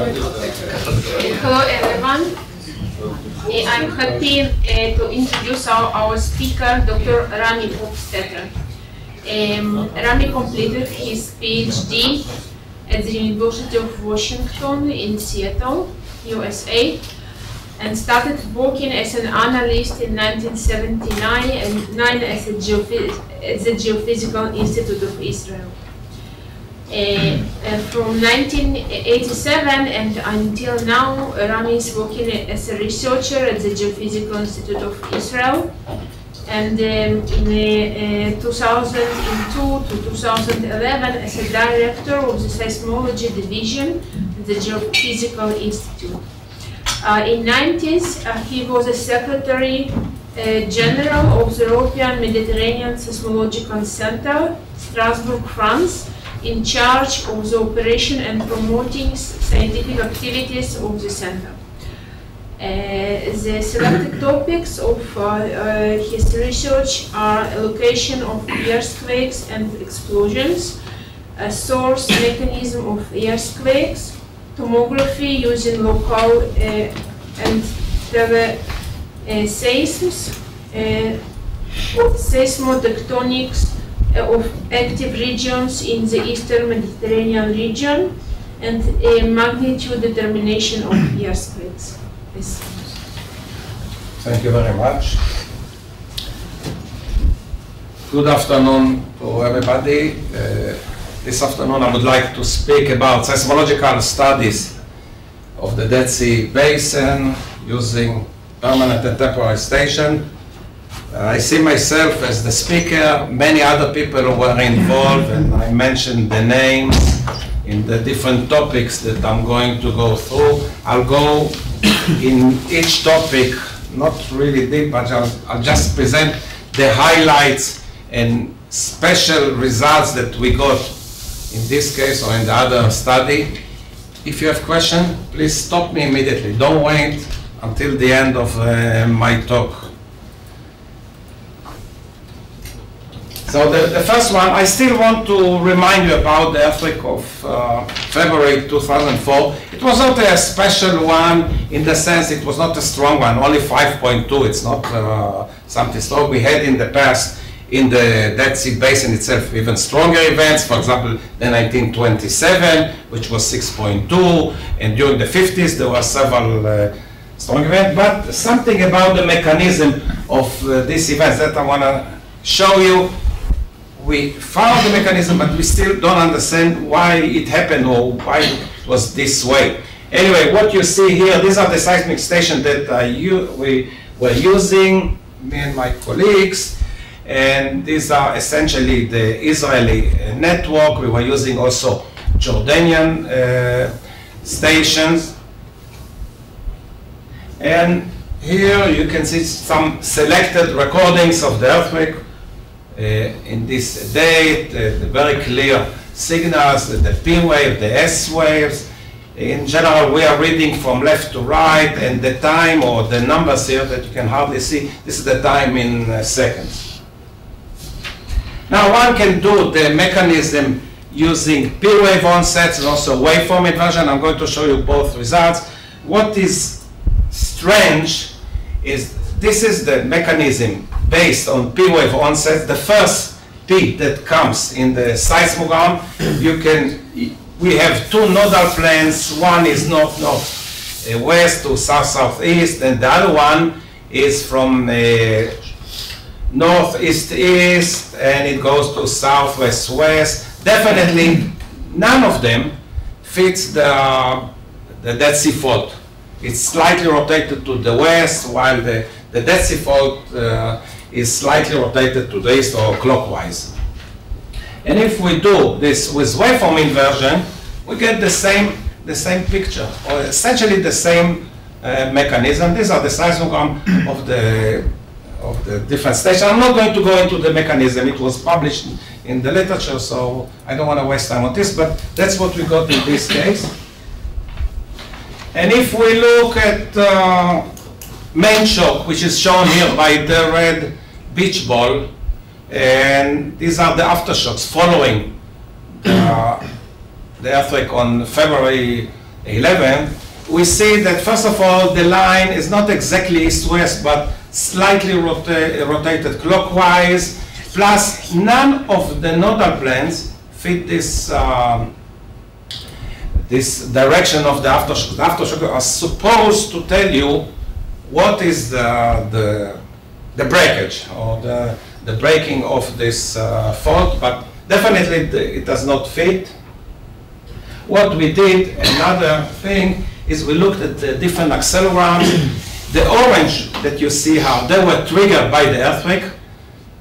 Hello everyone. I'm happy to introduce our speaker, Dr. Rami Hofstetter. Rami completed his PhD at the University of Washington in Seattle, USA, and started working as an analyst in 1979 at the Geophysical Institute of Israel. From 1987 and until now, Rami is working as a researcher at the Geophysical Institute of Israel. And in 2002 to 2011 as a director of the Seismology Division at the Geophysical Institute. In the 90s, he was a Secretary General of the European Mediterranean Seismological Center, Strasbourg, France, in charge of the operation and promoting scientific activities of the center. The selected topics of his research are location of earthquakes and explosions, source mechanism of earthquakes, tomography using local and teleseismics, seismotectonics of active regions in the eastern Mediterranean region, and a magnitude determination of earthquakes. Yes. Thank you very much. Good afternoon to everybody. This afternoon I would like to speak about seismological studies of the Dead Sea Basin using permanent and temporary station. I see myself as the speaker. Many other people were involved, and I mentioned the names in the different topics that I'm going to go through. I'll go in each topic, not really deep, but I'll just present the highlights and special results that we got in this case or in the other study. If you have questions, please stop me immediately. Don't wait until the end of my talk. So the first one, I still want to remind you about the earthquake of February 2004. It was not a special one in the sense it was not a strong one, only 5.2. It's not something strong. We had in the past in the Dead Sea Basin itself even stronger events. For example, the 1927, which was 6.2, and during the 50s there were several strong events. But something about the mechanism of these events that I want to show you. We found the mechanism, but we still don't understand why it happened or why it was this way. Anyway, what you see here, these are the seismic stations that we were using, me and my colleagues, and these are essentially the Israeli network. We were using also Jordanian stations. And here you can see some selected recordings of the earthquake. In this date, the very clear signals, the P wave, the S waves. In general, we are reading from left to right, and the time or the numbers here that you can hardly see, this is the time in seconds. Now one can do the mechanism using P wave onsets and also waveform inversion. I'm going to show you both results. What is strange is this is the mechanism based on P wave onset. The first P that comes in the seismogram, we have two nodal planes. One is north-north west to south-southeast, and the other one is from northeast-east, and it goes to southwest-west. Definitely, none of them fits the Dead Sea Fault. It's slightly rotated to the west, while the Dead Sea Fault is slightly rotated to the east or clockwise. And if we do this with waveform inversion, we get the same picture, or essentially the same mechanism. These are the seismogram of the different stations. I'm not going to go into the mechanism. It was published in the literature, so I don't want to waste time on this, but that's what we got in this case. And if we look at mainshock, which is shown here by the red beach ball, and these are the aftershocks following the earthquake on February 11, we see that first of all the line is not exactly east-west but slightly rotated clockwise, plus none of the nodal planes fit this this direction of the aftershocks. The aftershocks are supposed to tell you what is the breakage or the breaking of this fault, but definitely it does not fit. What we did, another thing, is we looked at the different accelerometers. The orange that you see how they were triggered by the earthquake,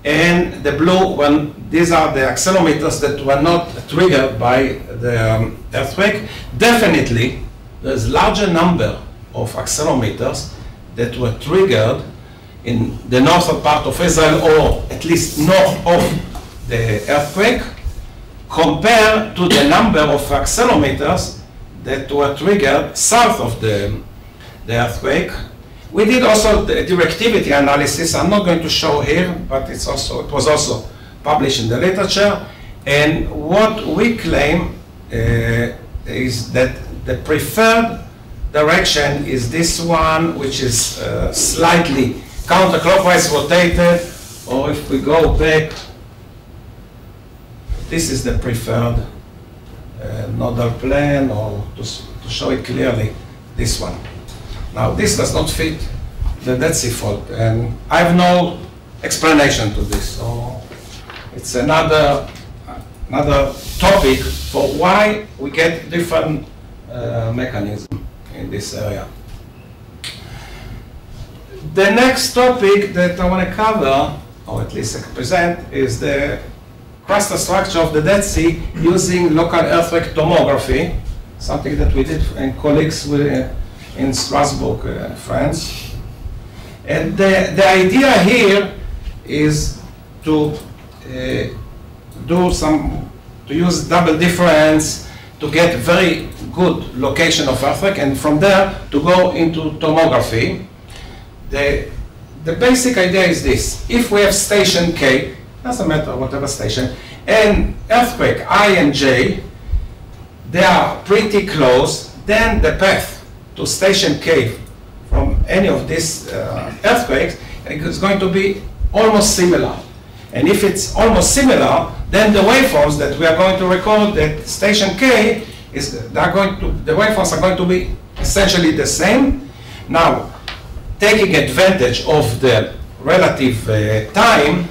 and the blue one, these are the accelerometers that were not triggered by the earthquake. Definitely, there's larger number of accelerometers that were triggered in the northern part of Israel, or at least north of the earthquake, compared to the number of accelerometers that were triggered south of the earthquake. We did also the directivity analysis. I'm not going to show here, but it was also published in the literature. And what we claim is that the preferred direction is this one, which is slightly counterclockwise rotated, or if we go back, this is the preferred nodal plane, or to show it clearly, this one. Now, this does not fit the Dead Sea fault, and I have no explanation to this. So it's another topic for why we get different mechanism in this area. The next topic that I want to cover, or at least present, is the crustal structure of the Dead Sea using local earthquake tomography, something that we did and colleagues in Strasbourg, France. And the idea here is to use double difference to get very good location of earthquake, and from there to go into tomography. The basic idea is this: if we have station K, doesn't matter whatever station, and earthquake I and J, they are pretty close, then the path to station K from any of these earthquakes is going to be almost similar. And if it's almost similar, then the waveforms that we are going to record at station K the waveforms are going to be essentially the same. Now, taking advantage of the relative time,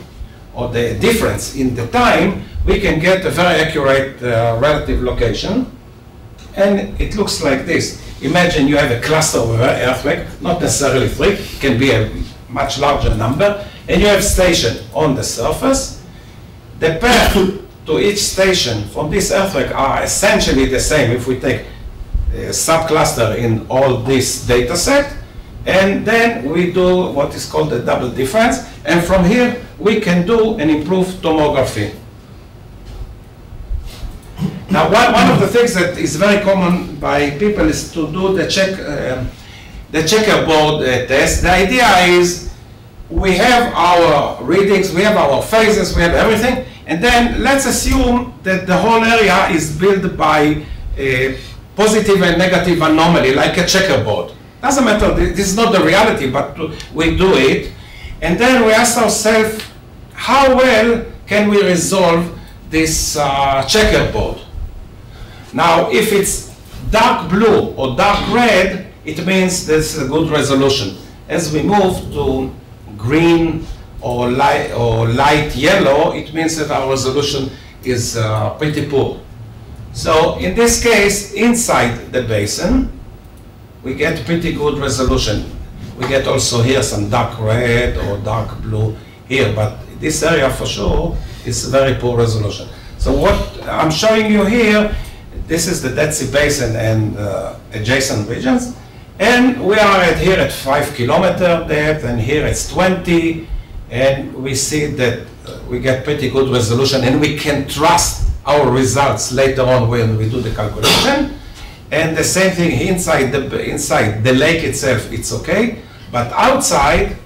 or the difference in the time, we can get a very accurate relative location. And it looks like this. Imagine you have a cluster of earthquake, not necessarily 3, it can be a much larger number, and you have station on the surface. The path to each station from this earthquake are essentially the same if we take a subcluster in all this data set, and then we do what is called the double difference, and from here we can do an improved tomography. Now, one of the things that is very common by people is to do the checkerboard test. The idea is we have our readings, we have our phases, we have everything, and then let's assume that the whole area is built by a positive and negative anomaly, like a checkerboard. Doesn't matter, this is not the reality, but we do it. And then we ask ourselves, how well can we resolve this checkerboard? Now, if it's dark blue or dark red, it means there's a good resolution. As we move to green or light yellow, it means that our resolution is pretty poor. So in this case, inside the basin, we get pretty good resolution. We get also here some dark red or dark blue here, but this area for sure is very poor resolution. So what I'm showing you here, this is the Dead Sea Basin and adjacent regions. And we are here at 5 kilometer depth, and here it's 20. And we see that we get pretty good resolution, and we can trust our results later on when we do the calculation. And the same thing inside the lake itself, it's okay. But outside,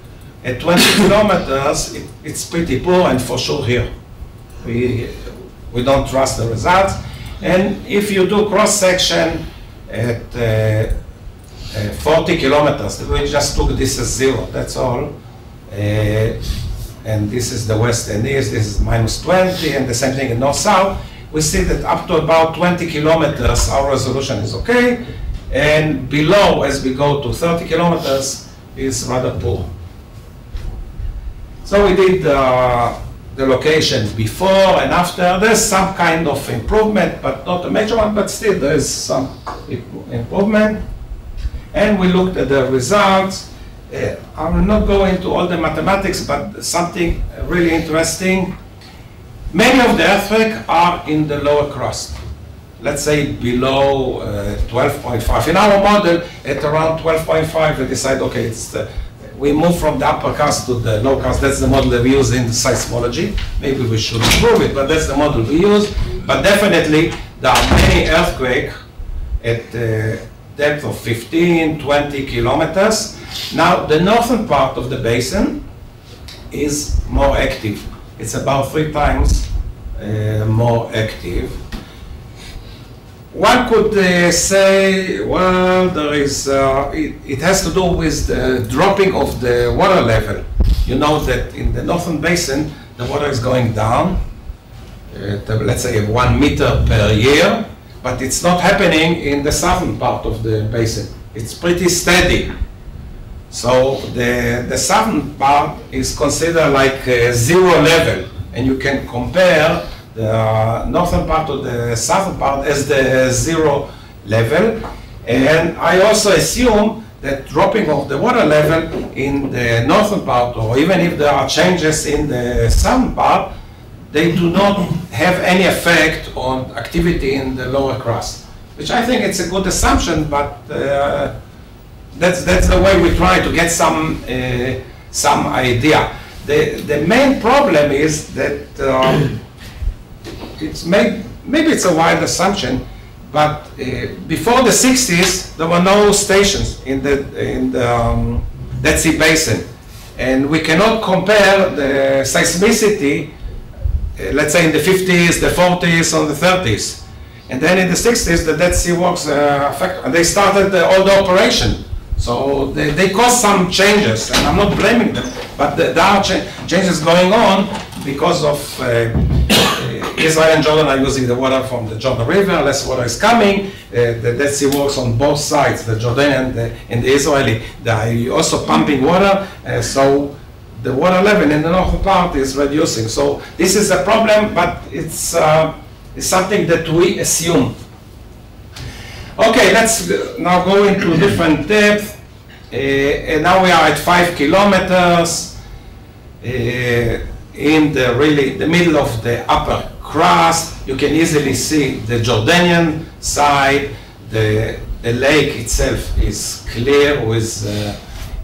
at 20 kilometers, it's pretty poor, and for sure here, we don't trust the results. And if you do cross-section, at 40 kilometers. We just took this as 0, that's all. And this is the west and east, this is -20, and the same thing in north-south. We see that up to about 20 kilometers, our resolution is okay. And below, as we go to 30 kilometers, is rather poor. So we did the location before and after. There's some kind of improvement, but not a major one, but still there is some improvement. And we looked at the results. I will not go into all the mathematics, but something really interesting. Many of the earthquakes are in the lower crust. Let's say below 12.5. In our model, at around 12.5, we decide, okay, we move from the upper crust to the lower crust. That's the model that we use in seismology. Maybe we should improve it, but that's the model we use. But definitely, there are many earthquakes at depth of 15, 20 kilometers. Now, the northern part of the basin is more active. It's about 3 times more active. One could say, well, there is, it has to do with the dropping of the water level. You know that in the northern basin, the water is going down, let's say 1 meter per year, but it's not happening in the southern part of the basin. It's pretty steady. So the southern part is considered like 0 level, and you can compare the northern part to the southern part as the 0 level. And I also assume that dropping of the water level in the northern part, or even if there are changes in the southern part, they do not have any effect on activity in the lower crust, which I think it's a good assumption, but that's the way we try to get some idea. The main problem is that maybe it's a wild assumption, but before the 60s there were no stations in the Dead Sea Basin, and we cannot compare the seismicity, let's say in the 50s, the 40s, or the 30s, and then in the 60s the Dead Sea Works they started all the operation. So they caused some changes, and I'm not blaming them, but there are changes going on because of Israel and Jordan are using the water from the Jordan River, less water is coming. The Dead Sea Works on both sides, the Jordanian and the Israeli, they are also pumping water, so the water level in the northern part is reducing. So this is a problem, but it's something that we assume. Okay, let's now go into different depth. And now we are at 5 kilometers in the middle of the upper crust. You can easily see the Jordanian side. The lake itself is clear with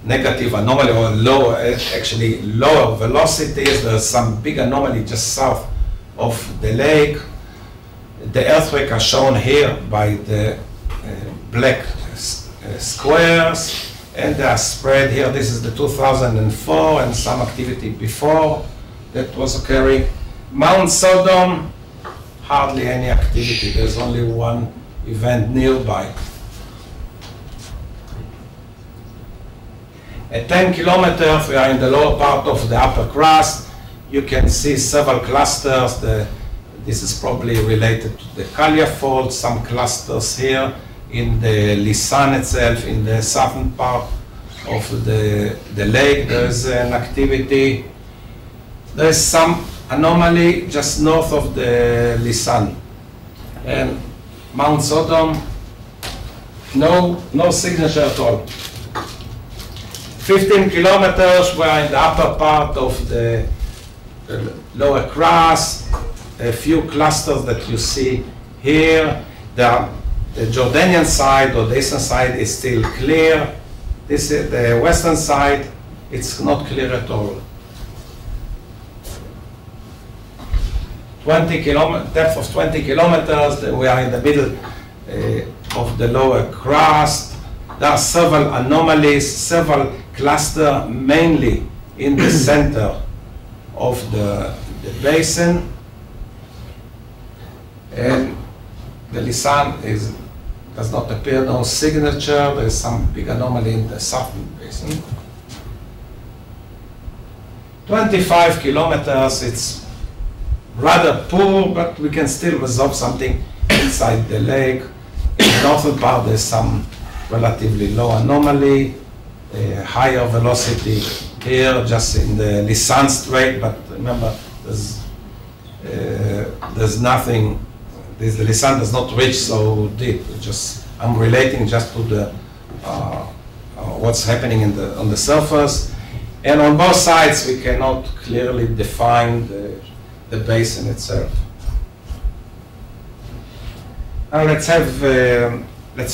negative anomaly or lower, actually lower velocities. There's some big anomaly just south of the lake. The earthquakes are shown here by the black squares, and they are spread here. This is the 2004 and some activity before that was occurring. Mount Sodom, hardly any activity. There's only one event nearby. At 10 kilometers, we are in the lower part of the upper crust. You can see several clusters. This is probably related to the Kalia Fault, some clusters here in the Lisan itself, in the southern part of the lake. There's an activity. There's some anomaly just north of the Lisan. And Mount Sodom, no signature at all. 15 kilometers, we are in the upper part of the lower crust. A few clusters that you see here. The Jordanian side or the eastern side is still clear. This is the western side. It's not clear at all. 20 kilometers, depth of 20 kilometers. We are in the middle of the lower crust. There are several anomalies, several clusters, mainly in the center of the basin. And the Lisan is does not appear no signature. There is some big anomaly in the southern basin. 25 kilometers, it's rather poor, but we can still resolve something inside the lake. In the northern part, there's some relatively low anomaly, higher velocity here, just in the Lisan Strait, but remember, there's nothing, the Lisan does not reach so deep. I'm relating just to the what's happening on the surface. And on both sides, we cannot clearly define the basin itself. Now let's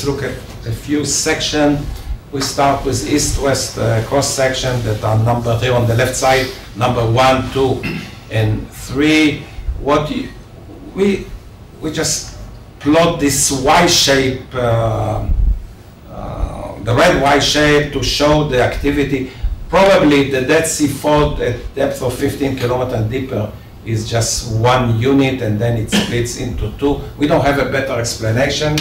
look at a few sections. We start with east-west cross section that are numbered here on the left side, number 1, 2, and 3. We just plot this Y shape, the red Y shape, to show the activity. Probably the Dead Sea fault at depth of 15 kilometers and deeper is just one unit, and then it splits into two. We don't have a better explanation,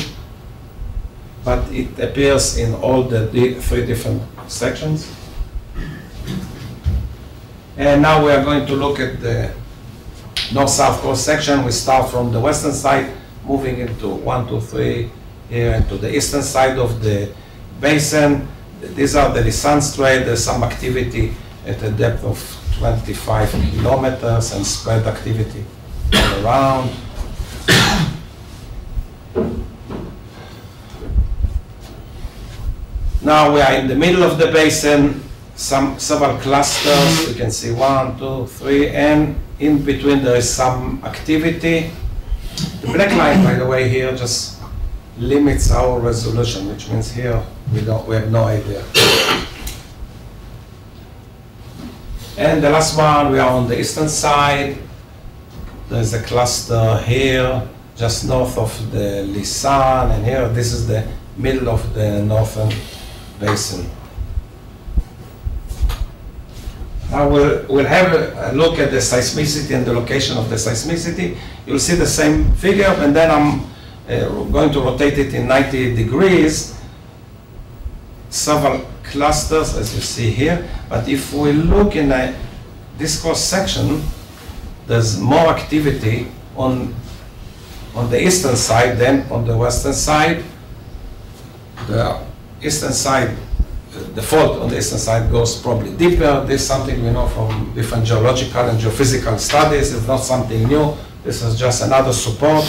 but it appears in all the three different sections. And now we are going to look at the north-south cross section. We start from the western side, moving into 1, 2, 3, here into the eastern side of the basin. These are the Lisan Strait. There's some activity at a depth of 25 kilometers and spread activity all around. Now we are in the middle of the basin, several clusters. You can see 1, 2, 3, and in between there is some activity. The black line, by the way, here just limits our resolution, which means here we have no idea. And the last one, we are on the eastern side. There's a cluster here, just north of the Lisan, and here this is the middle of the northern basin. Now we'll have a look at the seismicity and the location of the seismicity. You'll see the same figure, and then I'm going to rotate it in 90 degrees. Several clusters, as you see here. But if we look in this cross section, there's more activity on the eastern side than on the western side. The eastern side, the fault on the eastern side goes probably deeper. This is something we know from different geological and geophysical studies. It's not something new. This is just another support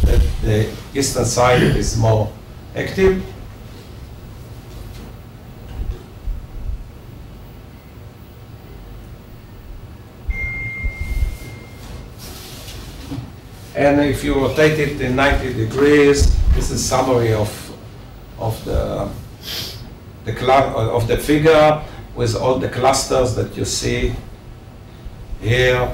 that the eastern side is more active. And if you rotate it in 90 degrees, this is a summary of the figure with all the clusters that you see here,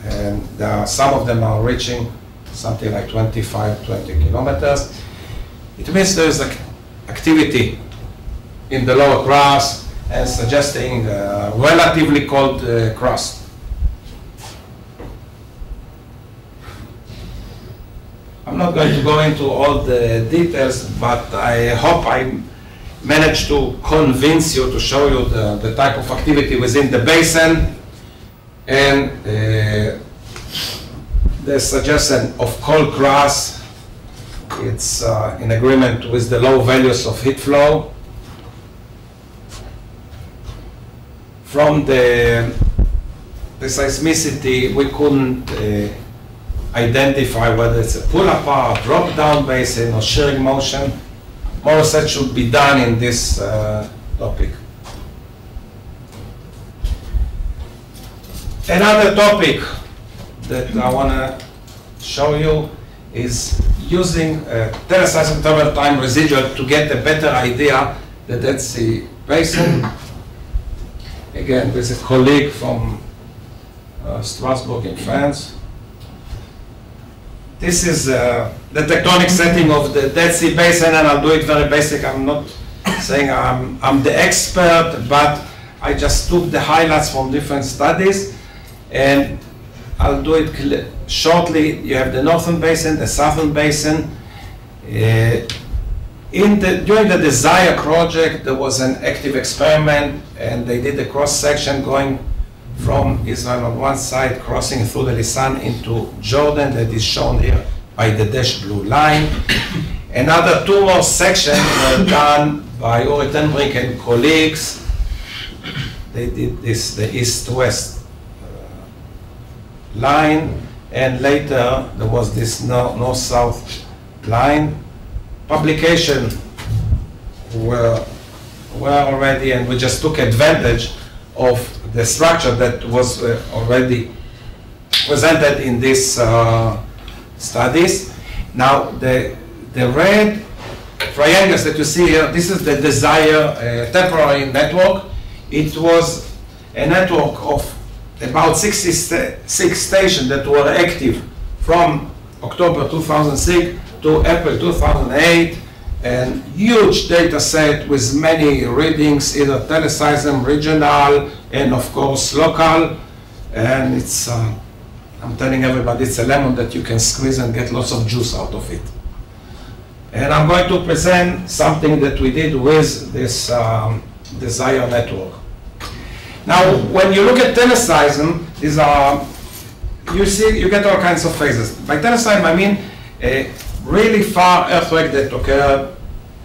and some of them are reaching something like 25, 20 kilometers. It means there is activity in the lower crust and suggesting relatively cold crust. I'm not going to go into all the details, but I hope I managed to convince you, to show you the type of activity within the basin, and the suggestion of cold crust. It's in agreement with the low values of heat flow. From the seismicity, we couldn't identify whether it's a pull-apart, drop-down basin, or shearing motion. More research should be done in this topic. Another topic that I want to show you is using teleseismic traveltime residual to get a better idea the Dead Sea basin. Again, with a colleague from Strasbourg in France. This is the tectonic setting of the Dead Sea basin, and I'll do it very basic. I'm not saying I'm the expert, but I just took the highlights from different studies, and I'll do it shortly. You have the northern basin, the southern basin. During the Desire project, there was an active experiment, and they did a cross-section going from Israel on one side, crossing through the Lisan into Jordan, that is shown here by the dashed blue line. Another 2 more sections were done by Uri Tenbrink and colleagues. They did this, the east-west line, and later there was this north-south line. Publication were already, and we just took advantage of the structure that was already presented in these studies. Now the red triangles that you see here, this is the Desire temporary network. It was a network of about 66 stations that were active from October 2006 to April 2008, and huge data set with many readings, either teleseism, regional, and of course local. And it's, I'm telling everybody, it's a lemon that you can squeeze and get lots of juice out of it. And I'm going to present something that we did with this Desire network. Now, when you look at teleseism, these are, you get all kinds of phases. By teleseism, I mean really far earthquake that occurred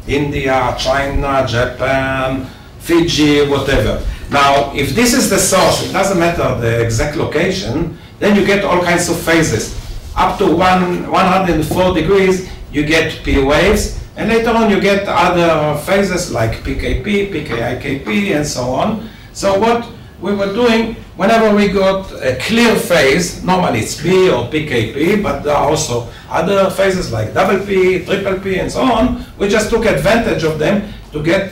India, China, Japan, Fiji, whatever. Now, if this is the source, it doesn't matter the exact location, then you get all kinds of phases. Up to 104 degrees, you get P waves, and later on you get other phases like PKP, PKIKP, and so on. So what we were doing, whenever we got a clear phase, normally it's P or PKP, but there are also other phases like double P, triple P, and so on. We just took advantage of them to get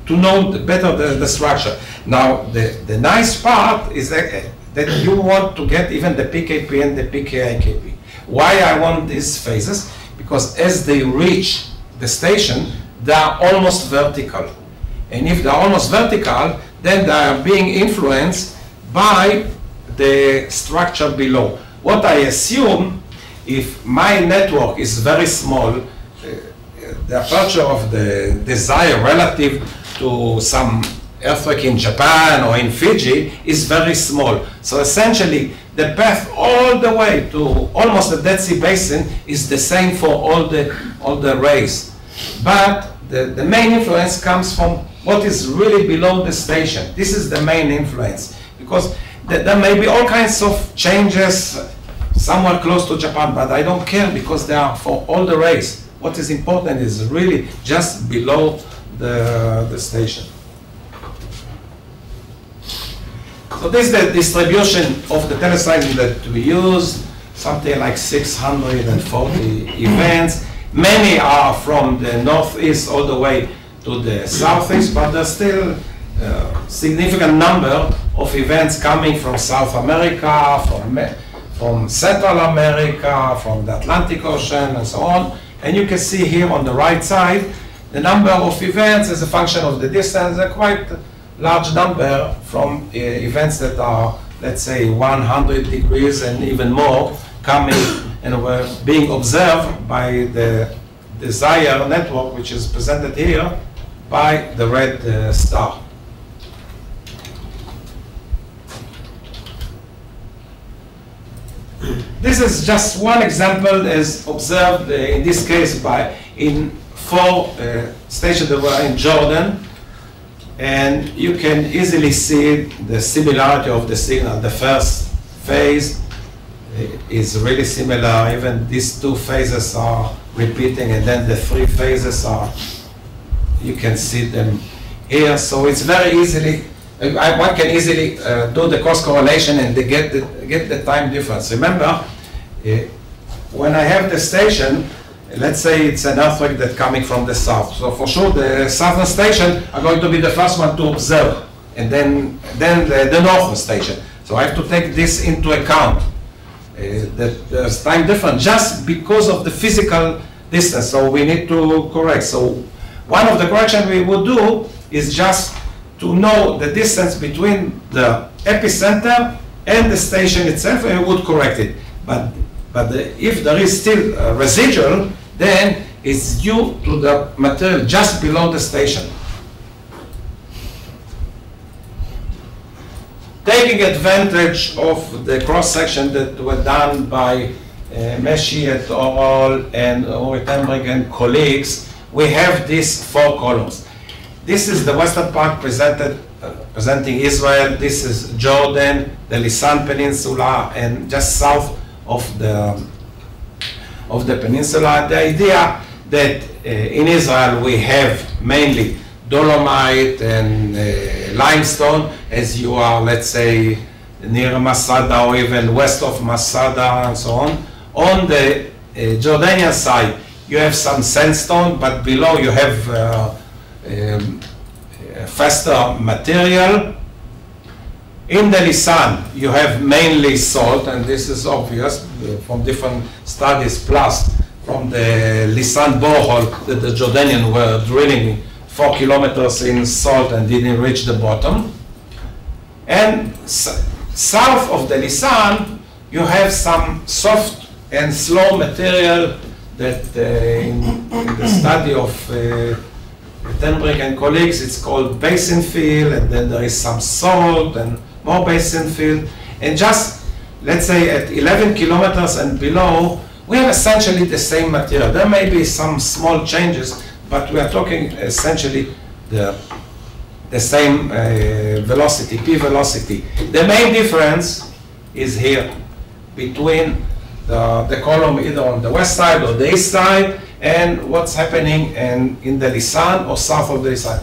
to know better the structure. Now, the nice part is that you want to get even the PKP and the PKIKP. Why I want these phases? Because as they reach the station, they are almost vertical. And if they are almost vertical, then they are being influenced by the structure below. What I assume, if my network is very small, the aperture of the Desire relative to some earthquake in Japan or in Fiji is very small. So essentially, the path all the way to almost the Dead Sea Basin is the same for all the rays. But the main influence comes from what is really below the station. This is the main influence, because there may be all kinds of changes somewhere close to Japan, but I don't care because they are for all the rays. What is important is really just below the station. So this is the distribution of the teleseism that we use, something like 640 events. Many are from the northeast all the way to the southeast, but there's still a significant number of events coming from South America, from Central America, from the Atlantic Ocean, and so on. And you can see here on the right side, the number of events as a function of the distance, a quite large number from events that are, let's say, 100 degrees and even more, coming and were being observed by the Desire network, which is presented here by the red star. This is just one example as observed in this case in 4 stations that were in Jordan, and you can easily see the similarity of the signal. The first phase is really similar. Even these 2 phases are repeating, and then the 3 phases are, you can see them here. So it's very easily, one can easily do the cross correlation and get the time difference. Remember, when I have the station, let's say it's an earthquake that's coming from the south. So for sure the southern station are going to be the first one to observe, and then the northern station. So I have to take this into account. That there's time difference just because of the physical distance. So we need to correct. So one of the corrections we would do is just to know the distance between the epicenter and the station itself, and we would correct it. But if there is still a residual, then is due to the material just below the station. Taking advantage of the cross-section that were done by Meshi et al. And Uri and colleagues, we have these 4 columns. This is the western part presenting Israel. This is Jordan, the Lisan Peninsula, and just south of the peninsula. The idea that in Israel we have mainly dolomite and limestone, as you are, let's say, near Masada or even west of Masada and so on. On the Jordanian side, you have some sandstone, but below you have faster material. In the Lisan, you have mainly salt, and this is obvious from different studies, plus from the Lisan borehole that the Jordanians were drilling 4 kilometers in salt and didn't reach the bottom. And south of the Lisan, you have some soft and slow material that in the study of Tenbrink and colleagues, it's called basin fill, and then there is some salt and more basin fill. And just, let's say, at 11 kilometers and below, we have essentially the same material. There may be some small changes, but we are talking essentially the same velocity, p velocity. The main difference is here between the column either on the west side or the east side and what's happening in the Lisan or south of the Lisan.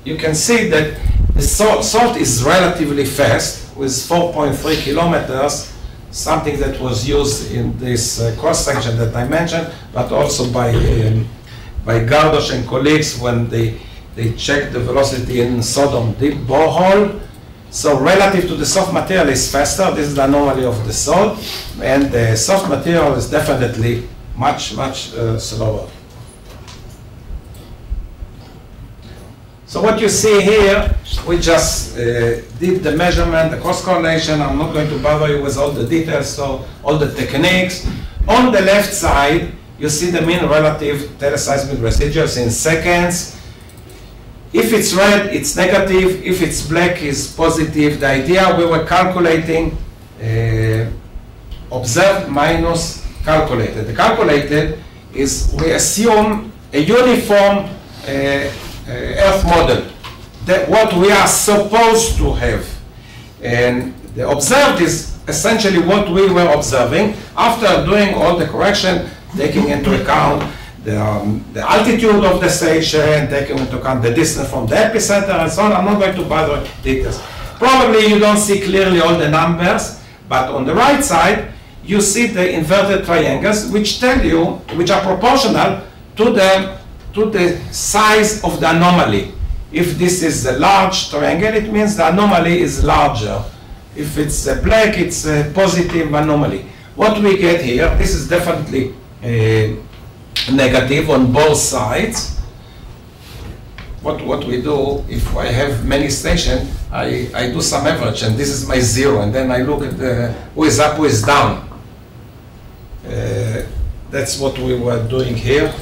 You can see that the salt is relatively fast with 4.3 kilometers, something that was used in this cross-section that I mentioned, but also by Gardosh and colleagues when they checked the velocity in Sodom deep borehole. So relative to the soft material is faster. This is the anomaly of the salt, and the soft material is definitely much slower. So what you see here, we just did the measurement, the cross correlation. I'm not going to bother you with all the details, so all the techniques. On the left side, you see the mean relative teleseismic residuals in seconds. If it's red, it's negative. If it's black, it's positive. The idea, we were calculating observed minus calculated. The calculated is we assume a uniform Earth model, that what we are supposed to have. And the observed is essentially what we were observing after doing all the correction, taking into account the altitude of the station, taking into account the distance from the epicenter and so on. I'm not going to bother with details. Probably you don't see clearly all the numbers, but on the right side, you see the inverted triangles, which tell you, which are proportional to the size of the anomaly. If this is a large triangle, it means the anomaly is larger. If it's black, it's a positive anomaly. What we get here, this is definitely negative on both sides. What we do, if I have many stations, I do some average, and this is my zero, and then I look at who is up, who is down. That's what we were doing here.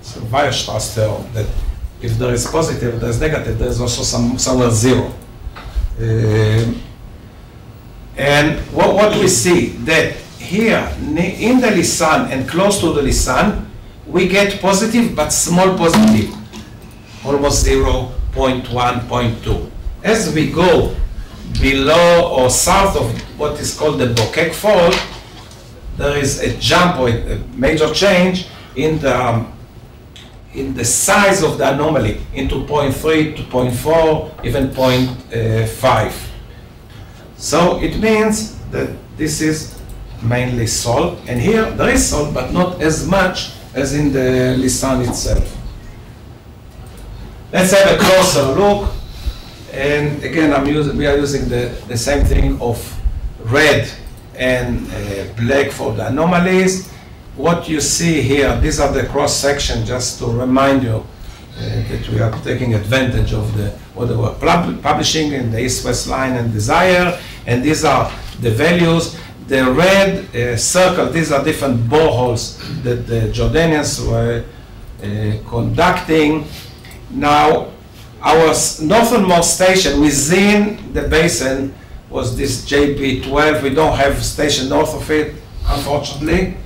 So Weierstrass theorem, that if there is positive, there is negative, there is also somewhere zero. And what we see, that here in the Lisan and close to the Lisan, we get positive but small positive, almost 0, 0.1, 0.2. As we go below or south of what is called the Bokek fault, there is a jump or a major change in the size of the anomaly into 0.3 to 0.4, even 0.5. So it means that this is mainly salt, and here there is salt, but not as much as in the Lisan itself. Let's have a closer look, and again we are using the same thing of red and black for the anomalies. What you see here, these are the cross section, just to remind you that we are taking advantage of what they were publishing in the East-West line and Desire, and these are the values. the red circle, these are different boreholes that the Jordanians were conducting. Now, our northernmost station within the basin was this JB12. We don't have a station north of it, unfortunately.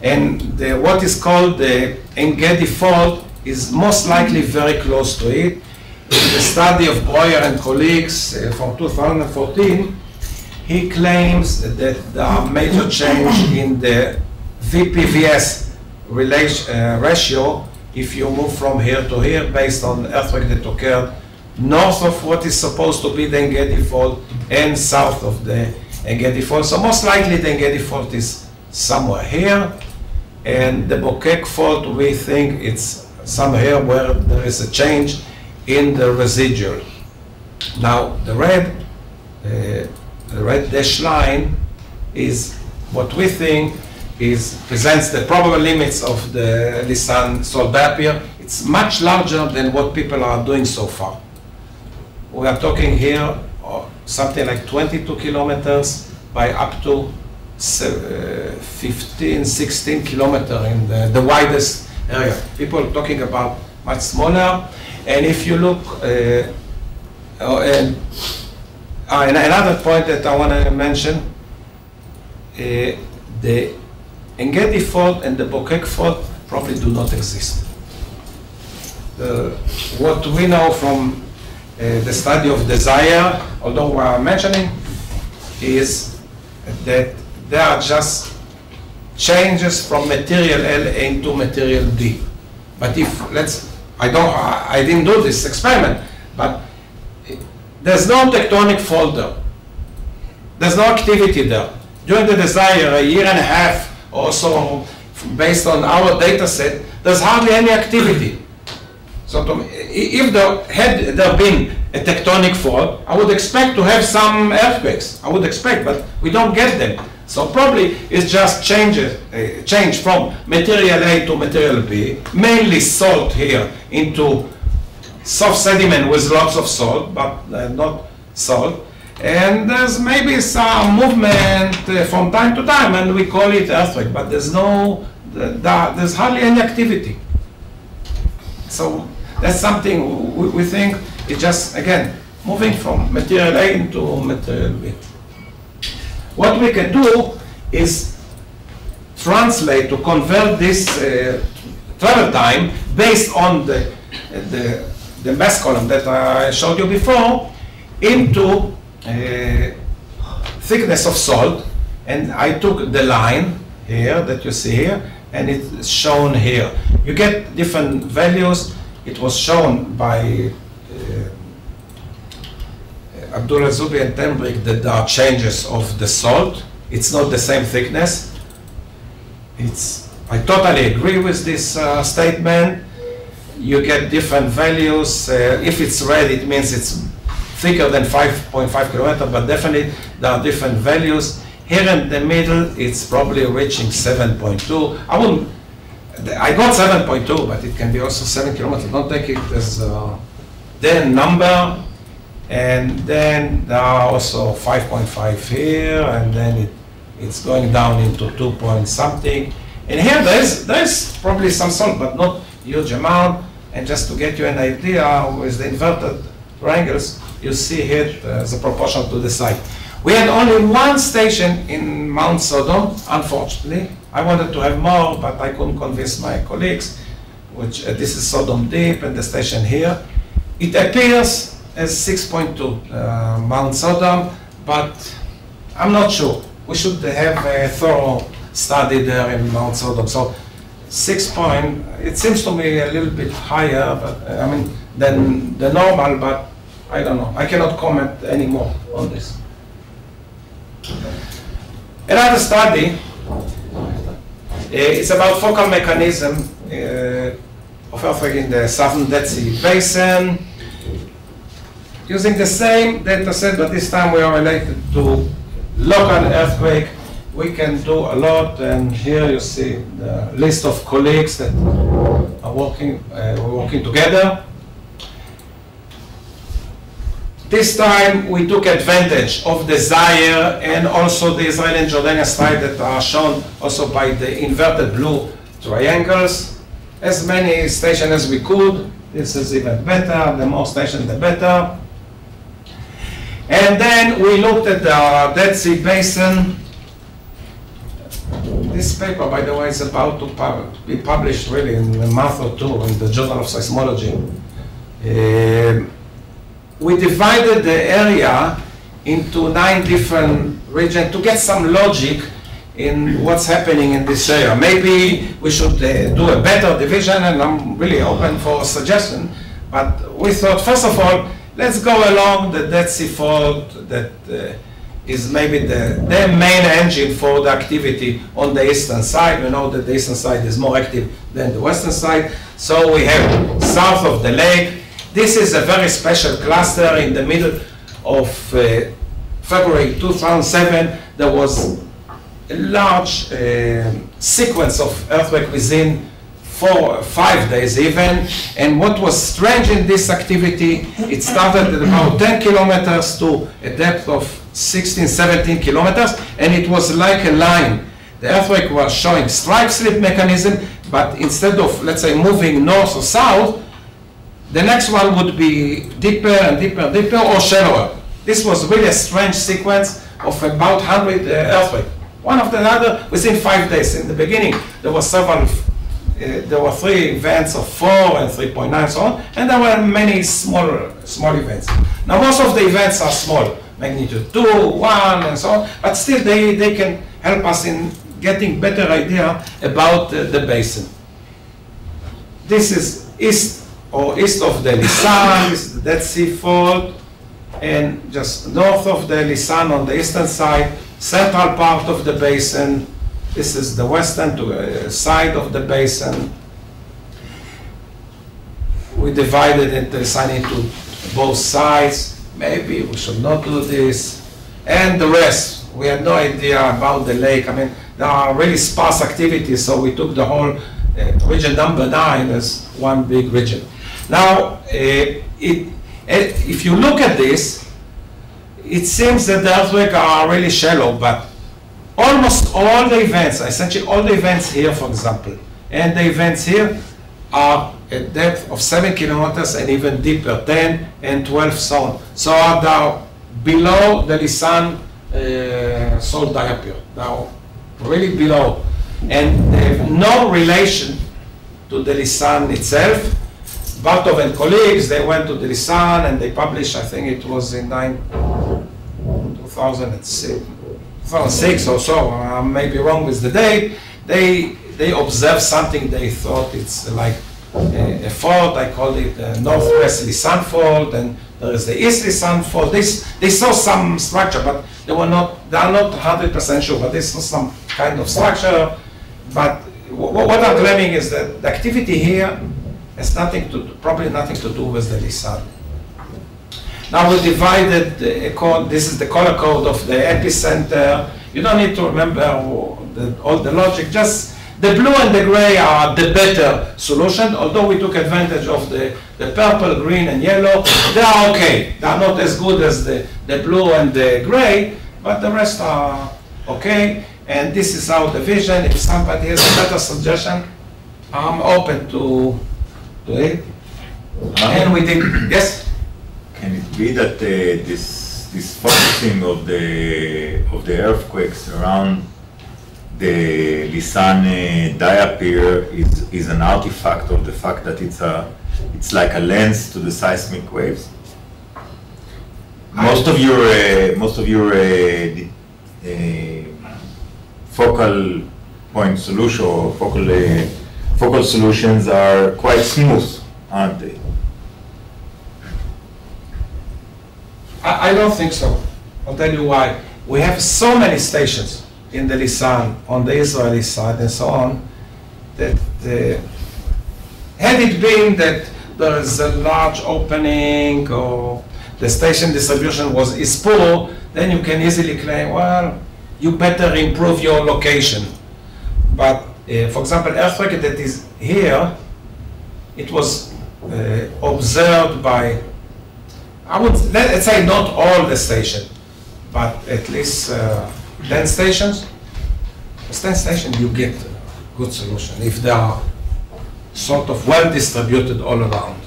And what is called the Engedi Fault is most likely very close to it. In the study of Brauer and colleagues from 2014, he claims that there are major change in the VPVS ratio if you move from here to here based on earthquake that occurred north of what is supposed to be the Engedi Fault and south of the Engedi Fault. So most likely the Engedi Fault is somewhere here, and the Bokek Fault, we think it's somewhere here where there is a change in the residual. Now the red dashed line is what we think presents the probable limits of the Lisan Salt diapir. It's much larger than what people are doing so far. We are talking here something like 22 kilometers by up to 15, 16 kilometers in the widest area. People are talking about much smaller. And if you look, and another point that I want to mention, the Engedi Fault and the Bokek Fault probably do not exist. What we know from the study of desire, although we are mentioning, is that there are just changes from material L into material D. But if I didn't do this experiment, but there's no tectonic fault there. There's no activity there. During the desire, a year and a half or so, based on our data set, there's hardly any activity. So if there had been a tectonic fault, I would expect to have some earthquakes. I would expect, but we don't get them. So probably it's just change from material A to material B, mainly salt here into soft sediment with lots of salt, but not salt. And there's maybe some movement from time to time, and we call it earthquake, but there's hardly any activity. So that's something we think is just, again, moving from material A into material B. What we can do is translate, to convert this travel time based on the mass column that I showed you before into thickness of salt, and I took the line here that you see here, and it's shown here. You get different values. It was shown by Abdullah Zubi and Tenbrick that there are changes of the salt. It's not the same thickness. I totally agree with this statement. You get different values. If it's red, it means it's thicker than 5.5 kilometers, but definitely there are different values. Here in the middle, it's probably reaching 7.2. I got 7.2, but it can be also 7 kilometers. Don't take it as the number. And then there are also 5.5 here, and then it's going down into 2 point something. And here there's probably some salt, but not huge amount. And just to get you an idea, with the inverted triangles, you see here the proportion to the site. We had only one station in Mount Sodom, unfortunately. I wanted to have more, but I couldn't convince my colleagues, which this is Sodom Deep and the station here. It appears as 6.2 Mount Sodom, but I'm not sure. We should have a thorough study there in Mount Sodom. So 6 point, it seems to me a little bit higher, but than the normal, but I don't know. I cannot comment anymore on this. Another study is about focal mechanism of earthquake in the southern Dead Sea Basin. Using the same data set, but this time we are related to local earthquake. We can do a lot, and here you see the list of colleagues that are working together. This time we took advantage of the Zaire and also the Israeli and Jordanian side that are shown also by the inverted blue triangles. As many stations as we could. This is even better. The more stations, the better. And then we looked at the Dead Sea Basin. This paper, by the way, is about to be published really in a month or two in the Journal of Seismology. We divided the area into 9 different regions to get some logic in what's happening in this area. Maybe we should do a better division, and I'm really open for a suggestion. But we thought, first of all, let's go along the Dead Sea Fault that is maybe the main engine for the activity on the eastern side. We know that the eastern side is more active than the western side. So we have south of the lake. This is a very special cluster in the middle of February 2007. There was a large sequence of earthquake within 4 or 5 days even. And what was strange in this activity, it started at about 10 kilometers to a depth of 16, 17 kilometers, and it was like a line. The earthquake was showing strike slip mechanism, but instead of, let's say, moving north or south, the next one would be deeper and deeper and deeper or shallower. This was really a strange sequence of about 100 earthquakes, one after another within 5 days. In the beginning, there were 3 events of 4 and 3.9 and so on, and there were many small events. Now, most of the events are small, magnitude 2, 1, and so on, but still they can help us in getting better idea about the basin. This is east of the Lisan, this is the Dead Sea Fault, and just north of the Lisan on the eastern side, central part of the basin. This is the western side of the basin. We divided the Lisan into both sides. Maybe we should not do this. And the rest, we had no idea about the lake. I mean, there are really sparse activities, so we took the whole region number 9 as one big region. Now, if you look at this, it seems that the earthquakes are really shallow, but almost all the events, essentially all the events here, for example, and the events here are at depth of 7 kilometers and even deeper, 10 and 12 so on. So they are below the Lisan salt diapir, now really below. And they have no relation to the Lisan itself. Bartov and colleagues, they went to the Lisan and they published, I think it was in 2006 or so, I may be wrong with the date. They observed something, they thought it's like a fault. I called it the Northwest Lisan Fault, and there is the East Lisan Fault. They saw some structure, but they are not 100% sure, but they saw some kind of structure. But what I'm claiming is that the activity here has probably nothing to do with the Lisan. Now we divided this is the color code of the epicenter. You don't need to remember all the logic, just the blue and the gray are the better solution, although we took advantage of the purple, green, and yellow. They are okay. They are not as good as the blue and the gray, but the rest are okay. And this is our division. If somebody has a better suggestion, I'm open to it. And we did, yes? Can it be that this focusing of the earthquakes around the Lisan diapir is an artifact of the fact that it's like a lens to the seismic waves? Most of your focal point solution or focal solutions are quite smooth, aren't they? I don't think so. I'll tell you why. We have so many stations in the Lisan, on the Israeli side and so on, that had it been that there is a large opening or the station distribution is poor, then you can easily claim, well, you better improve your location. But for example, earthquake that is here, it was observed by I would, let's say not all the stations, but at least 10 stations. With 10 stations you get a good solution if they are sort of well distributed all around.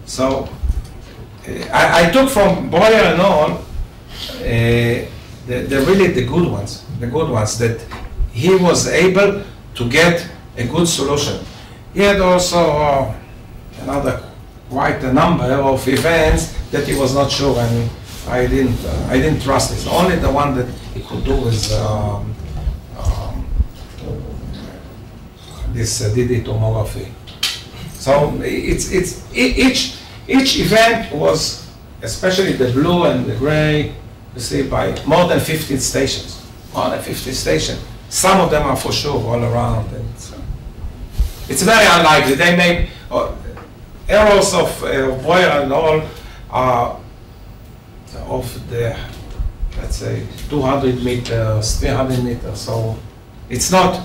So I took from Brauer and all the really the good ones that he was able to get a good solution. He had also another quite a number of events that he was not sure, and I didn't trust it. Only the one that he could do is this DD tomography. So each event was, especially the blue and the gray, you see, by more than 15 stations. More than 50 stations. Some of them are for sure all around. And it's very unlikely. They may errors of Brauer and all are of the, let's say, 200 meters, 300 meters. So it's not.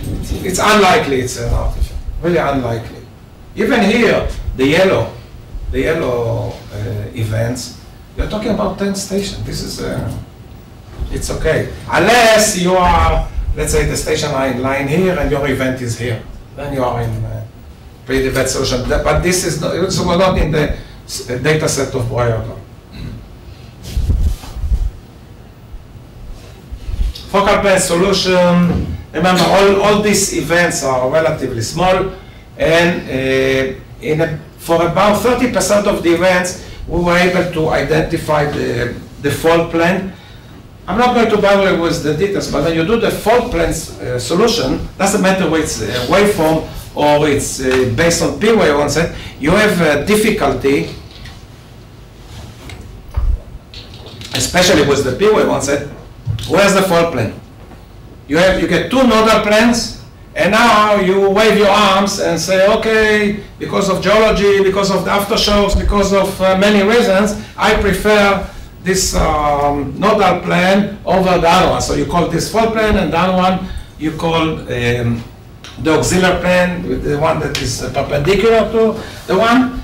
It's unlikely. It's an artifact. Really unlikely. Even here, the yellow events. You're talking about 10 stations. This is, it's okay. Unless you are, let's say, the station line here and your event is here. Then you are in pretty bad solution. But this is not, it's not in the data set of Brauer. Focal plane solution. Remember, all these events are relatively small. And for about 30% of the events, we were able to identify the fault plane. I'm not going to bother with the details, but when you do the fault plane solution, doesn't matter whether it's a waveform or it's based on P-wave onset, you have difficulty, especially with the P-wave onset. Where's the fault plane? You get two nodal planes, and now you wave your arms and say, okay, because of geology, because of the aftershocks, because of many reasons, I prefer this nodal plane over the other one. So you call this fault plane, and the other one you call the auxiliary plane, with the one that is perpendicular to the one.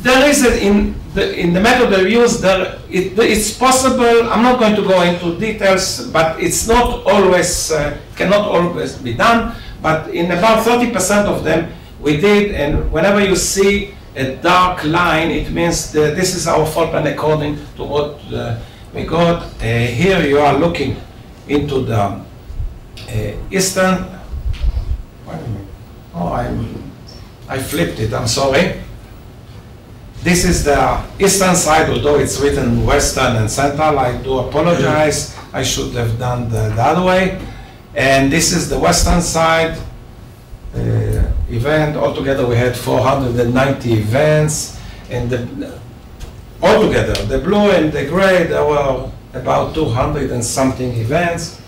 There is in the method they use, it's possible. I'm not going to go into details, but it's not always cannot always be done. But in about 30% of them we did, and whenever you see a dark line, it means that this is our fault plane according to what we got. Here you are looking into the eastern. Wait a minute. Oh, I flipped it. I'm sorry. This is the eastern side, although it's written western and central. I do apologize. I should have done the other way. And this is the western side event. Altogether, we had 490 events. And altogether, the blue and the gray, there were about 200 and something events.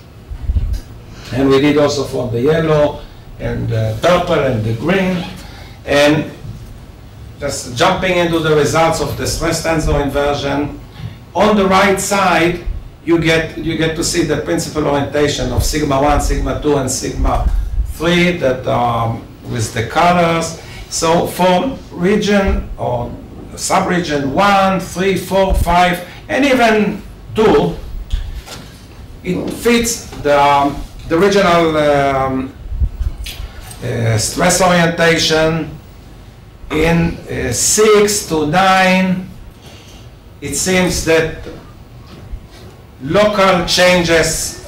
And we did also for the yellow and the purple and the green. And just jumping into the results of the stress tensor inversion. On the right side, you get to see the principal orientation of sigma 1, sigma 2, and sigma 3 that are with the colors. So for region or subregion 1, 3, 4, 5, and even 2, it fits the regional stress orientation. In 6 to 9, it seems that local changes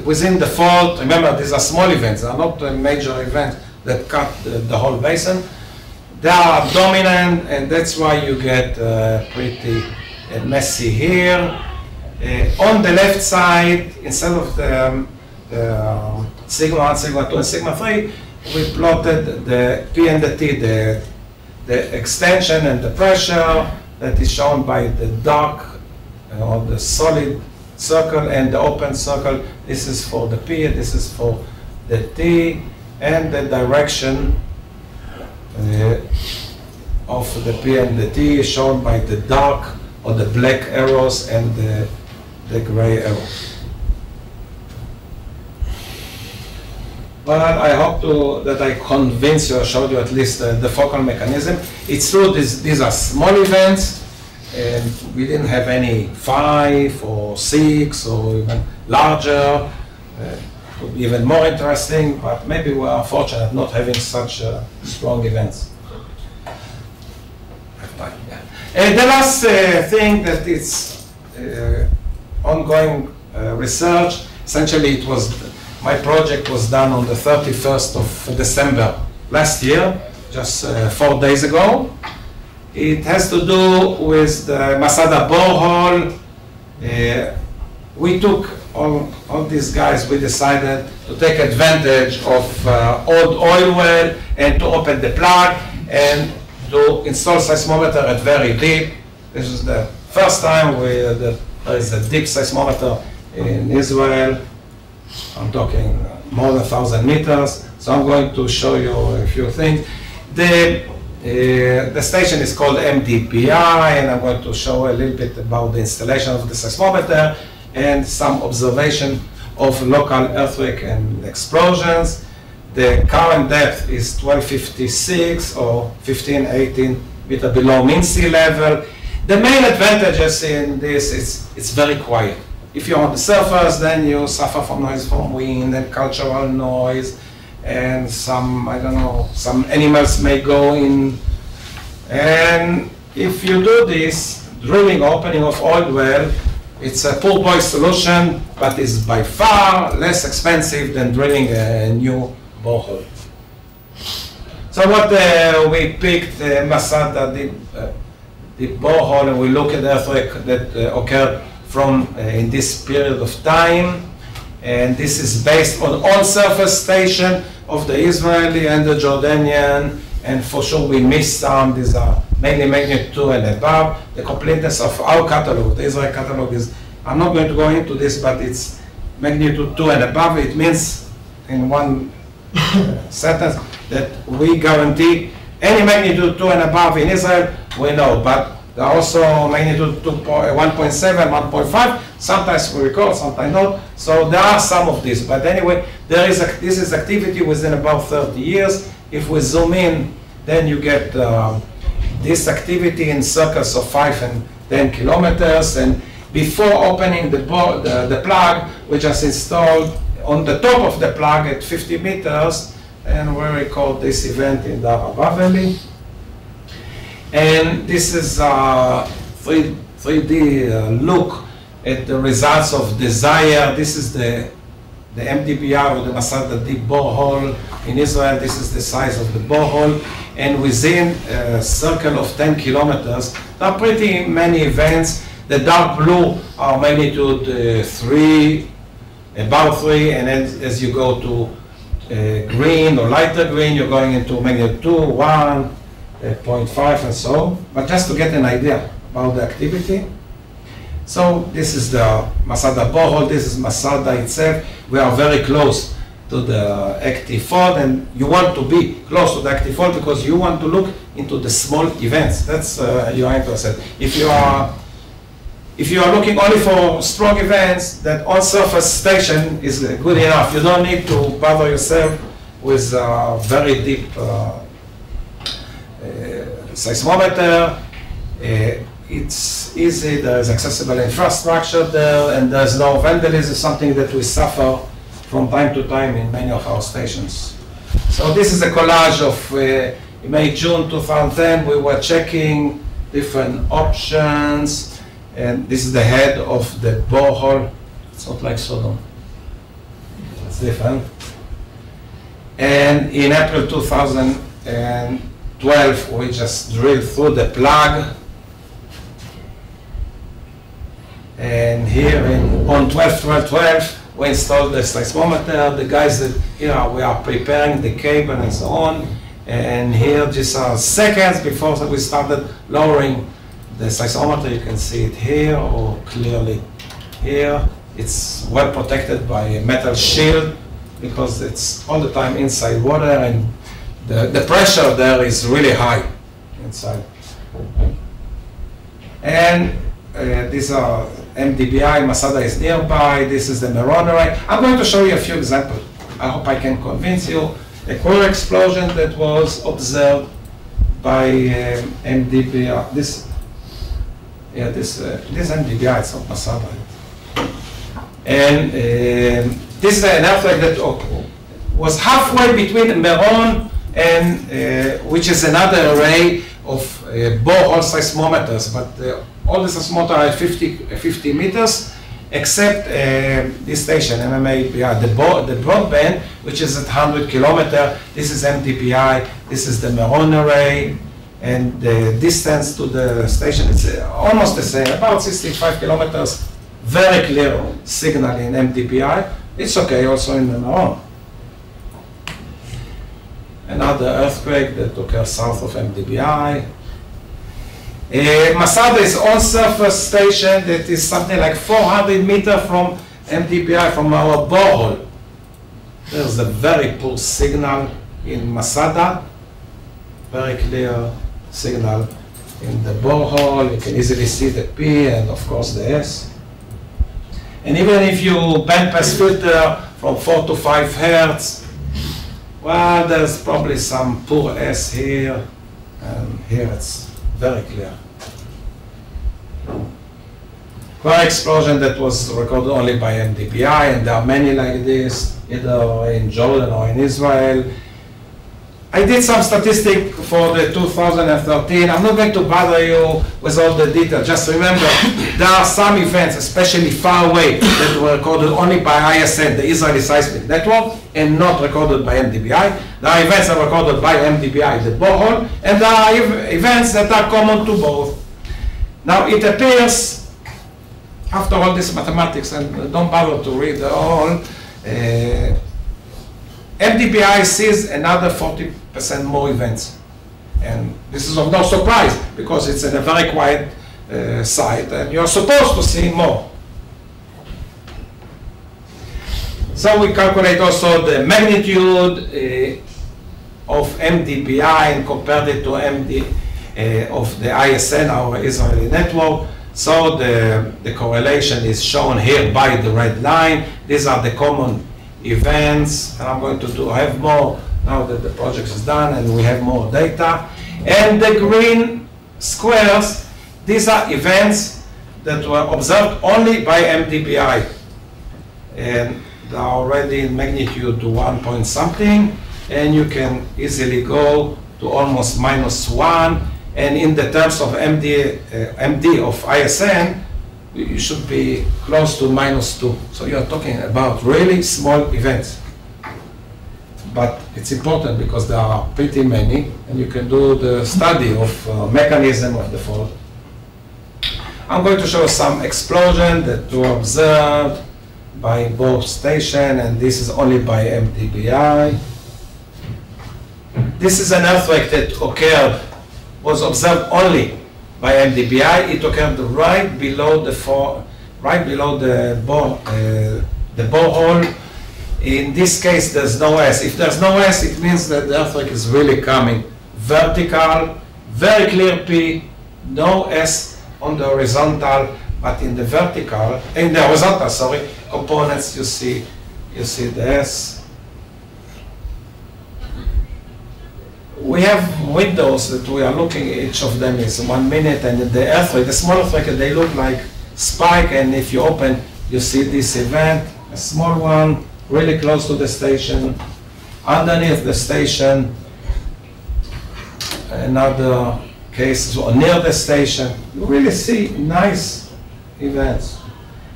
within the fault, remember these are small events, they are not major events that cut the whole basin. They are dominant, and that's why you get pretty messy here. On the left side, instead of the sigma 1, sigma 2, and sigma 3, we plotted the P and the T, the extension and the pressure that is shown by the dark, or the solid circle and the open circle. This is for the P, and this is for the T, and the direction of the P and the T is shown by the dark or the black arrows and the gray arrows. but I hope that I convince you, or showed you at least the focal mechanism. It's true, these are small events, and we didn't have any 5 or 6 or even larger. Could be even more interesting, but maybe we are fortunate not having such strong events. And the last thing that it's ongoing research, essentially my project was done on the 31st of December last year, just 4 days ago. It has to do with the Masada borehole. We took all these guys, we decided to take advantage of old oil well and to open the plug and to install seismometer at very deep. This is the first time there is a deep seismometer in Israel. I'm talking more than 1,000 meters. So I'm going to show you a few things. The station is called MDPI, and I'm going to show a little bit about the installation of the seismometer and some observation of local earthquake and explosions. The current depth is 1256 or 1518 meter below mean sea level. The main advantages in this is it's very quiet. If you're on the surface, then you suffer from noise from wind and cultural noise, and some, I don't know, some animals may go in. And if you do this drilling, opening of oil well, it's a poor boy solution, but it's by far less expensive than drilling a new borehole. So what we picked, Masada deep borehole, and we look at the earthquake that occurred from in this period of time. And this is based on surface station of the Israeli and the Jordanian, and for sure we missed some. These are mainly magnitude 2 and above. The completeness of our catalog, the Israel catalog, is, I'm not going to go into this, but it's magnitude 2 and above. It means in one sentence that we guarantee any magnitude 2 and above in Israel, we know, but there are also magnitude 1.7, 1.5. Sometimes we record, sometimes not. So there are some of these. But anyway, this is activity within about 30 years. If we zoom in, then you get this activity in circles of 5 and 10 kilometers. And before opening the plug, we just installed on the top of the plug at 50 meters, and we record this event in the Araba Valley. And this is a 3D look at the results of desire. This is the MDPI, or the Masada deep borehole in Israel. This is the size of the borehole. And within a circle of 10 kilometers, there are pretty many events. The dark blue are magnitude 3, about 3, and then as you go to green or lighter green, you're going into magnitude 2, 1, 0.5 and so on. But just to get an idea about the activity. So this is the Masada borehole, this is Masada itself. We are very close to the active fault, and you want to be close to the active fault because you want to look into the small events. That's you are interested. If you are looking only for strong events, that on-surface station is good enough. You don't need to bother yourself with very deep seismometer. It's easy, there's accessible infrastructure there, and there's no vandalism, something that we suffer from time to time in many of our stations. So this is a collage of May, June 2010. We were checking different options, and this is the head of the borehole. It's not like Sodom, it's different. And in April 2012, we just drilled through the plug. And here on 12/12/12, we installed the seismometer. The guys that here we are preparing the cable and so on. And here just are seconds before we started lowering the seismometer. You can see it here or clearly here. It's well protected by a metal shield because it's all the time inside water, and the pressure there is really high inside. And these are MDPI, Masada is nearby. This is the Meron array. I'm going to show you a few examples I hope I can convince you. A core explosion that was observed by MDBI. This MDBI, it's not Masada. And this is an earthquake that was halfway between Meron and which is another array of borehole seismometers, but all the seismometers are 50 meters, except this station, MMAPI, the broadband, which is at 100 kilometers. This is MDPI, this is the Meron array, and the distance to the station is almost the same, about 65 kilometers. Very clear signal in MDPI. It's okay also in the Meron. Another earthquake that occurs south of MDBI. Masada is on-surface station that is something like 400 meters from MDBI, from our borehole. There's a very poor signal in Masada, very clear signal in the borehole. You can easily see the P and of course the S. And even if you bandpass filter from 4 to 5 hertz, well, there's probably some poor S here, and here it's very clear. Core explosion that was recorded only by MDPI, and there are many like this, either in Jordan or in Israel. I did some statistic for the 2013. I'm not going to bother you with all the details. Just remember, there are some events, especially far away, that were recorded only by ISN, the Israeli Seismic Network, and not recorded by MDBI. There are events that are recorded by MDBI, the borehole, and there are events that are common to both. Now, it appears, after all this mathematics, and don't bother to read all, MDBI sees another 40% more events. And this is of no surprise, because it's in a very quiet site, and you're supposed to see more. So we calculate also the magnitude of MDBI and compared it to of the ISN, our Israeli network. So the correlation is shown here by the red line. These are the common events, and I'm going to have more now that the project is done and we have more data. And the green squares, these are events that were observed only by MDBI, and they are already in magnitude to 1 point something, and you can easily go to almost -1, and in the terms of MD of ISN, you should be close to -2. So you're talking about really small events. But it's important because there are pretty many, and you can do the study of mechanism of the fault. I'm going to show some explosion that were observed by both station, and this is only by MDBI. This is an earthquake that occurred, was observed only by MDBI. It occurred right below the borehole. In this case, there's no S. If there's no S, it means that the earthquake is really coming vertical, very clear P, no S on the horizontal, but in the vertical, in the horizontal, sorry, components, you see the S. We have windows that we are looking, each of them is 1 minute, and the earthquake, the small earthquake, they look like spike, and if you open, you see this event, a small one, really close to the station, underneath the station, another case near the station. You really see nice events.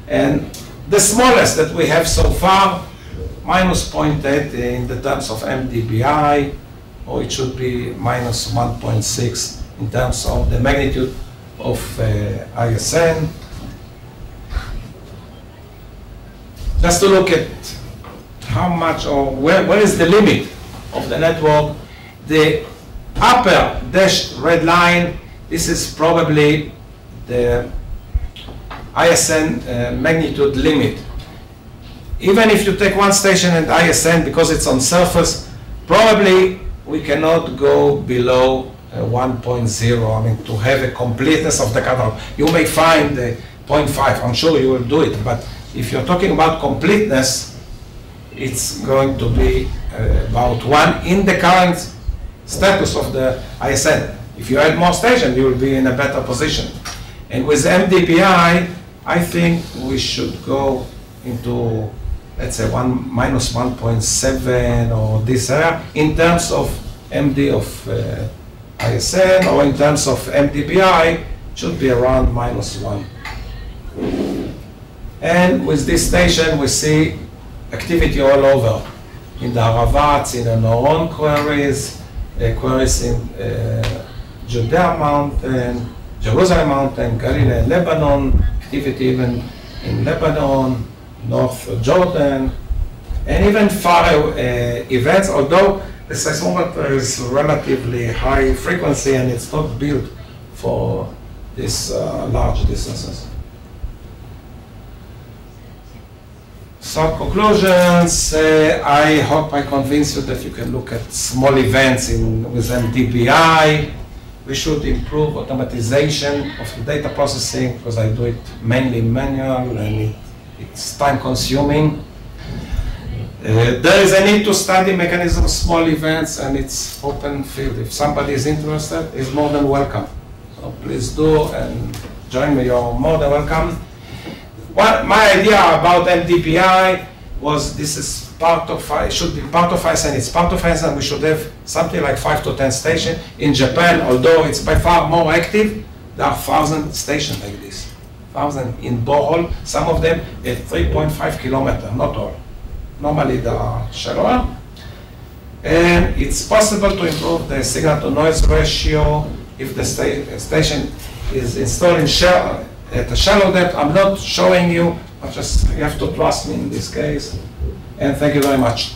And the smallest that we have so far, -0.8 in the terms of MDBI, or it should be -1.6 in terms of the magnitude of ISN. Just to look at how much, or where is the limit of the network. The upper dashed red line, this is probably the ISN magnitude limit. Even if you take one station and ISN, because it's on surface, probably we cannot go below 1.0, I mean, to have a completeness of the cutoff. You may find 0.5, I'm sure you will do it, but if you're talking about completeness, it's going to be about 1 in the current status of the ISN. If you add more stations, you will be in a better position. And with MDPI, I think we should go into, let's say, minus 1.7 or this area in terms of MD of ISN, or in terms of MDPI, should be around -1. And with this station, we see activity all over, in the Haravats, in the Noron quarries, quarries in Judea Mountain, Jerusalem Mountain, Galilee and Lebanon, activity even in Lebanon, North Jordan, and even far events, although the seismometer is relatively high frequency and it's not built for these large distances. So conclusions, I hope I convinced you that you can look at small events with MDPI. We should improve automatization of the data processing, because I do it mainly manual and it's time consuming. There is a need to study mechanism of small events, and it's open field. If somebody is interested, is more than welcome. So please do and join me, you're more than welcome. My idea about MDPI was this is part of, it should be part of ISN. It's part of ISN. We should have something like 5 to 10 stations. In Japan, although it's by far more active, there are 1,000 stations like this. 1,000 in borehole, some of them at 3.5 kilometers, not all. Normally they are shallower. And it's possible to improve the signal to noise ratio if the station is installed at a shallow depth. I'm not showing you, but just you have to trust me in this case. And thank you very much.